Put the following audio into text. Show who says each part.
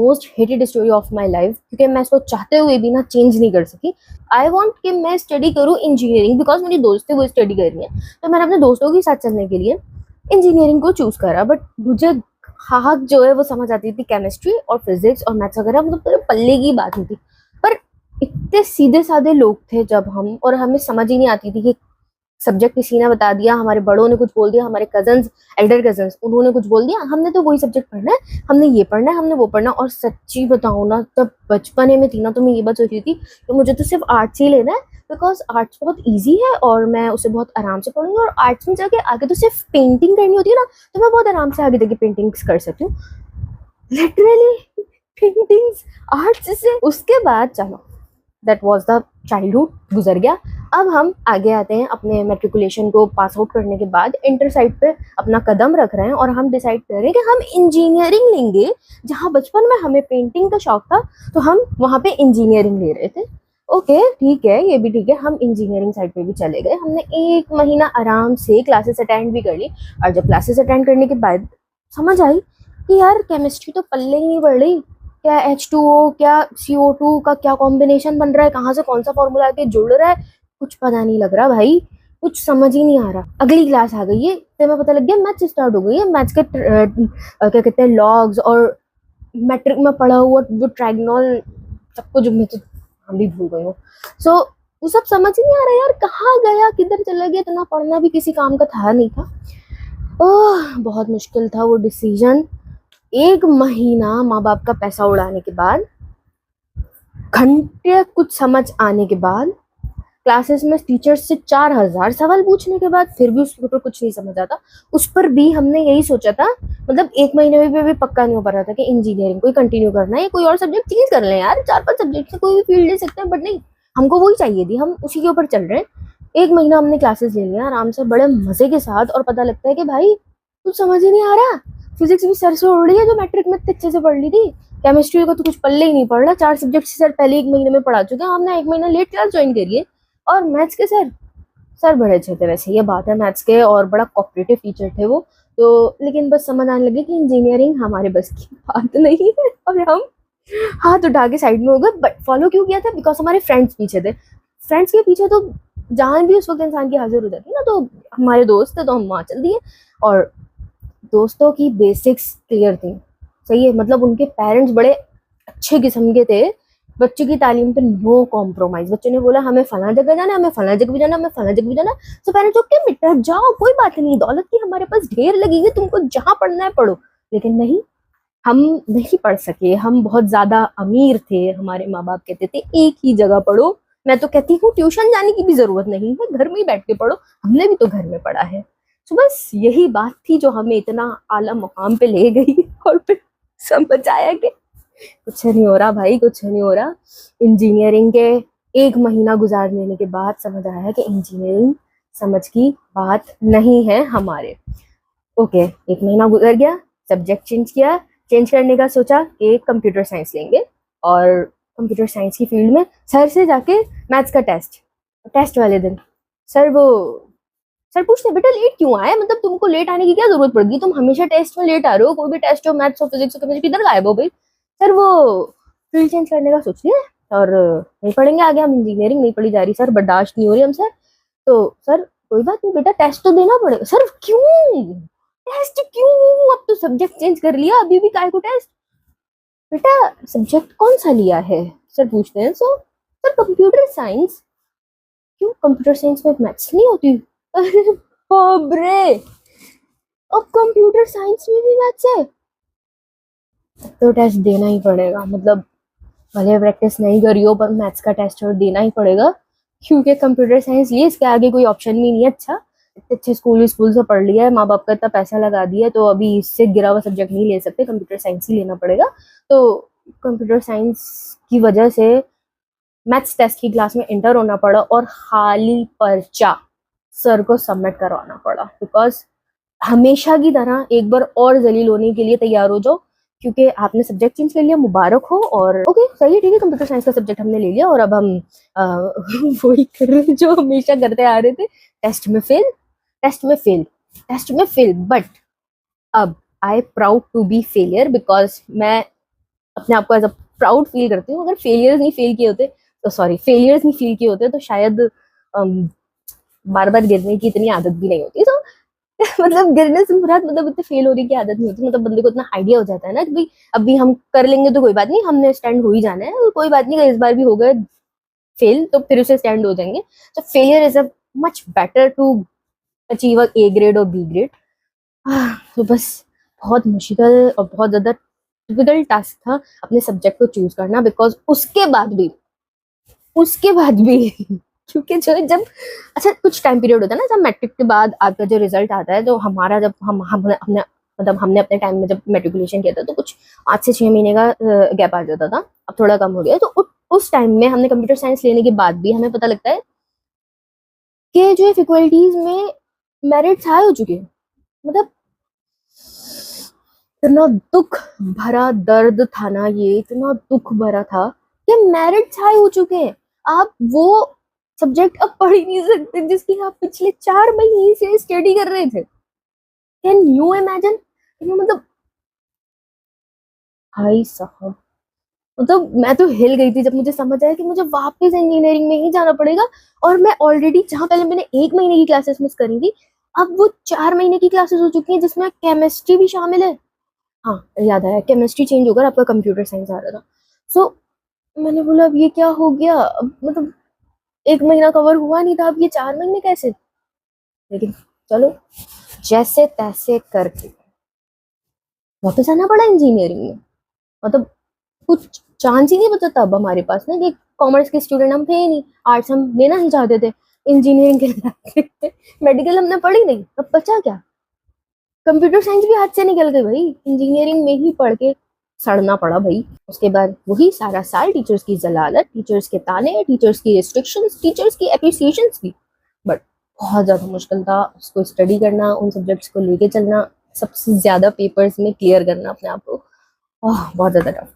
Speaker 1: Most hated story of my life, क्योंकि मैं इसको चाहते हुए भी ना चेंज नहीं कर सकी। आई वॉन्ट कि मैं स्टडी करूँ इंजीनियरिंग, बिकॉज मेरी दोस्त है वो स्टडी कर रही है, तो मैंने अपने दोस्तों के साथ चलने के लिए इंजीनियरिंग को चूज करा। बट मुझे हाक जो है वो समझ आती थी केमिस्ट्री और फिजिक्स और मैथ्स वगैरह, मतलब पूरे पल्ले की बात नहीं थी। पर इतने सीधे साधे लोग थे जब हम, और हमें समझ ही नहीं आती थी कि सब्जेक्ट किसी ने बता दिया, हमारे बड़ों ने कुछ बोल दिया, हमारे कजन्स, एल्डर कजन्स, उन्होंने कुछ बोल दिया, हमने तो वही सब्जेक्ट पढ़ना है, हमने ये पढ़ना है, हमने वो पढ़ना। और सच्ची बताऊं ना, जब बचपने में थी ना, तो मैं ये बात सोच रही थी कि मुझे तो सिर्फ आर्ट्स ही लेना है, बिकॉज आर्ट्स बहुत ईजी है और मैं उसे बहुत आराम से पढ़ूंगी, और आर्ट्स में जाके आगे तो सिर्फ पेंटिंग करनी होती है ना, तो मैं बहुत आराम से आगे जाके पेंटिंग्स कर सकती हूँ। लिटरली पेंटिंग्स आर्ट्स से। उसके बाद चलो, दैट वॉज द चाइल्डहुड, गुजर गया। अब हम आगे आते हैं, अपने मेट्रिकुलेशन को पास आउट करने के बाद इंटर साइड पे अपना कदम रख रहे हैं और हम डिसाइड कर रहे हैं कि हम इंजीनियरिंग लेंगे। जहाँ बचपन में हमें पेंटिंग का शौक था, तो हम वहाँ पे इंजीनियरिंग ले रहे थे। ओके ठीक है, ये भी ठीक है, हम इंजीनियरिंग साइड पे भी चले गए। हमने 1 महीना आराम से क्लासेस अटेंड भी कर ली, और जब क्लासेस अटेंड करने के बाद समझ आई कि यार केमिस्ट्री तो पल्ले ही नहीं पड़ रही। क्या H2O, क्या CO2 का क्या कॉम्बिनेशन बन रहा है, कहाँ से कौन सा फॉर्मूला आके जुड़ रहा है, कुछ पता नहीं लग रहा भाई, कुछ समझ ही नहीं आ रहा। अगली क्लास आ गई है, तो मैं पता लग गया मैथ्स स्टार्ट हो गई है। मैथ्स के क्या कहते हैं, लॉग्स, और मैट्रिक में पढ़ा हुआ वो ट्राइगोनल, सब कुछ मैं तो हम भी भूल गई हूँ। सो वो सब समझ ही नहीं आ रहा यार, कहाँ गया, किधर चला गया। इतना पढ़ना भी किसी काम का था नहीं था। ओह बहुत मुश्किल था वो डिसीजन। 1 महीना माँ बाप का पैसा उड़ाने के बाद, घंटे कुछ समझ आने के बाद, क्लासेस में टीचर्स से 4000 सवाल पूछने के बाद, फिर भी उस पर कुछ नहीं समझ आता। उस पर भी हमने यही सोचा था, मतलब 1 महीने में भी पक्का नहीं हो पा रहा था कि इंजीनियरिंग को ही कंटिन्यू करना है या कोई और सब्जेक्ट चेंज कर लें यार। 4-5 सब्जेक्ट से कोई भी फील्ड ले सकते हैं, बट नहीं, हमको वही चाहिए थी, हम उसी के ऊपर चल रहे हैं। 1 महीना हमने क्लासेस ले लिया आराम से, बड़े मजे के साथ, और पता लगता है कि भाई कुछ समझ ही नहीं आ रहा। फिजिक्स भी सर से उड़ रही है जो मैट्रिक में अच्छे से पढ़ ली थी। केमिस्ट्री को तो कुछ पल्ले ही नहीं पड़ रहा, 4 सब्जेक्ट सर पहले 1 महीने में पढ़ा चुके हैं, हमने 1 महीना लेट क्लास ज्वाइन करी है। और मैथ्स के सर, सर बड़े अच्छे थे वैसे, ये बात है मैथ्स के, और बड़ा कोऑपरेटिव टीचर थे वो तो। लेकिन बस समझ आने लगे कि इंजीनियरिंग हमारे बस की बात नहीं है, और हम हाथ उठा के साइड में हो गए। बट फॉलो क्यों किया था, बिकॉज हमारे फ्रेंड्स पीछे थे। फ्रेंड्स के पीछे तो जान भी उस वक्त इंसान की हाजिर हो जाती है ना, तो हमारे दोस्त थे तो हम वहाँ चल दिए। और दोस्तों की बेसिक्स क्लियर थी, सही है, मतलब उनके पेरेंट्स बड़े अच्छे किस्म के थे। बच्चे की तालीम पे नो कॉम्प्रोमाइज। बच्चे ने बोला हमें फला जगह जाना है, हमें फला जगह भी जाना है, हमें फला जगह भी जाना है, तो पेरेंट्स ओके बेटा जाओ, कोई बात नहीं, दौलत की हमारे पास ढेर लगी है, तुमको जहां पढ़ना है पढ़ो। लेकिन नहीं, हम नहीं पढ़ सके, हम बहुत ज्यादा अमीर थे। हमारे माँ बाप कहते थे एक ही जगह पढ़ो। मैं तो कहती हूँ ट्यूशन जाने की भी जरूरत नहीं है, घर में ही बैठ के पढ़ो, हमने भी तो घर में पढ़ा है। तो बस यही बात थी जो हमें इतना आला मुकाम पे ले गई, और फिर समझ आया कि कुछ नहीं हो रहा भाई, कुछ नहीं हो रहा। इंजीनियरिंग के 1 महीना गुजार लेने के बाद समझ आया कि इंजीनियरिंग समझ की बात नहीं है हमारे। ओके 1 महीना गुजर गया, सब्जेक्ट चेंज किया, चेंज करने का सोचा कि कंप्यूटर साइंस लेंगे, और कंप्यूटर साइंस की फील्ड में सर से जाके मैथ्स का टेस्ट, टेस्ट वाले दिन सर पूछते बेटा लेट क्यों आए, मतलब तुमको लेट आने की क्या जरूरत पड़ गई, तुम हमेशा टेस्ट में लेट आ रहे हो, कोई भी टेस्ट हो, मैथ्स हो, फिजिक्स हो, केमिस्ट्री, किधर गायब हो भाई। सर वो फील्ड चेंज करने का सोच लिया, और नहीं पढ़ेंगे आगे, हम इंजीनियरिंग नहीं पढ़ी जा रही सर, बर्दाश्त नहीं हो रही हमसे। तो सर कोई बात नहीं बेटा, टेस्ट तो देना पड़ेगा। सर क्यों टेस्ट, क्यों, अब तो सब्जेक्ट चेंज कर लिया, अभी भी काय को टेस्ट। बेटा सब्जेक्ट कौन सा लिया है, सर पूछते हैं। Sir computer science. क्यों कंप्यूटर साइंस में मैथ्स नहीं होती। अरे बाप रे, अब कंप्यूटर साइंस में भी मैथ्स है, तो टेस्ट देना ही पड़ेगा। मतलब भले प्रैक्टिस नहीं करी हो, पर मैथ्स का टेस्ट और देना ही पड़ेगा, क्योंकि कंप्यूटर साइंस लिए इसके आगे कोई ऑप्शन भी नहीं है। अच्छा इतने अच्छे स्कूल से पढ़ लिया है, माँ बाप का इतना पैसा लगा दिया है, तो अभी इससे गिरा हुआ सब्जेक्ट नहीं ले सकते, कंप्यूटर साइंस ही लेना पड़ेगा। तो कंप्यूटर साइंस की वजह से मैथ्स टेस्ट की क्लास में इंटर होना पड़ा, और खाली पर्चा सर को सबमिट करवाना पड़ा, बिकॉज हमेशा की तरह एक बार और जलील होने के लिए तैयार हो जाओ, क्योंकि आपने सब्जेक्ट चेंज कर लिया, मुबारक हो। और ओके सही है, ठीक है, कंप्यूटर साइंस का सब्जेक्ट हमने ले लिया, और अब हम वही कर रहे हैं जो हमेशा करते आ रहे थे, टेस्ट में फेल, टेस्ट में फेल, टेस्ट में फेल। बट अब I proud to be failure, because मैं अपने आप को एज अ प्राउड फील करती हूँ। अगर फेलियर्स नहीं फील किए होते तो सॉरी फेलियर्स नहीं फील किए होते तो शायद बार बार गिरने की इतनी आदत भी नहीं होती। तो मतलब गिरने से मुराद मतलब इतने फेल होने की आदत नहीं होती, मतलब बंदे को इतना आइडिया हो जाता है ना कि भाई अभी हम कर लेंगे तो कोई बात नहीं, हमने स्टैंड हो ही जाना है, कोई बात नहीं, इस बार भी हो गए फेल तो फिर उसे स्टैंड हो जाएंगे। तो failure is a much better to achieve a A grade और बी ग्रेड। तो बस बहुत मुश्किल और बहुत ज्यादा डिफिकल्ट टास्क था अपने सब्जेक्ट को चूज करना, बिकॉज उसके बाद भी क्योंकि जो जब अच्छा कुछ टाइम पीरियड होता है ना, जब मैट्रिक के बाद आपका जो रिजल्ट आता है, तो हमारा जब हमने मतलब हमने अपने टाइम में जब मेट्रिकुलेशन किया था तो कुछ 8 से 6 महीने का गैप आ जाता था, अब थोड़ा कम हो गया। तो उस टाइम में हमने कंप्यूटर साइंस लेने के बाद भी हमें पता लगता है कि जो फैकल्टीज में मेरिट्स हाई हो चुके हैं। मतलब इतना दुख भरा दर्द था ना, ये इतना दुख भरा था कि मेरिट्स हाई हो चुके हैं, आप वो सब्जेक्ट अब पढ़ ही नहीं सकते जिसकी आप पिछले 4 महीने से स्टडी कर रहे थे। Can you imagine? मतलब भाई साहब, मतलब मैं तो हिल गई थी जब मुझे समझ आया कि मुझे वापस इंजीनियरिंग में ही जाना पड़ेगा। और मैं ऑलरेडी जहां पहले मैंने 1 महीने की क्लासेस मिस करी थी, अब वो 4 महीने की क्लासेस हो चुकी हैं जिसमें केमिस्ट्री भी शामिल है। हाँ याद आया, केमिस्ट्री चेंज होकर आपका कंप्यूटर साइंस आ रहा था। सो मैंने बोला अब ये क्या हो गया, अब मतलब 1 महीना कवर हुआ नहीं था, अब ये 4 महीने कैसे? लेकिन चलो जैसे तैसे करके वापस आना पड़ा इंजीनियरिंग में। मतलब कुछ चांस ही नहीं बचा था अब हमारे पास ना, कि कॉमर्स के स्टूडेंट हम थे ही नहीं, आर्ट्स हम लेना ही चाहते थे, इंजीनियरिंग के लिए मेडिकल हमने पढ़ी नहीं, अब बचा क्या? कंप्यूटर साइंस भी हाथ से निकल गई भाई, इंजीनियरिंग में ही पढ़ के सड़ना पड़ा भाई। उसके बाद वही सारा साल टीचर्स की जलालत, टीचर्स के ताने, टीचर्स की रिस्ट्रिक्शंस, टीचर्स की एप्रिसिएशंस भी। बट बहुत ज़्यादा मुश्किल था उसको स्टडी करना, उन सब्जेक्ट्स को लेके चलना, सबसे ज़्यादा पेपर्स में क्लियर करना अपने आप को। बहुत ज़्यादा टफ।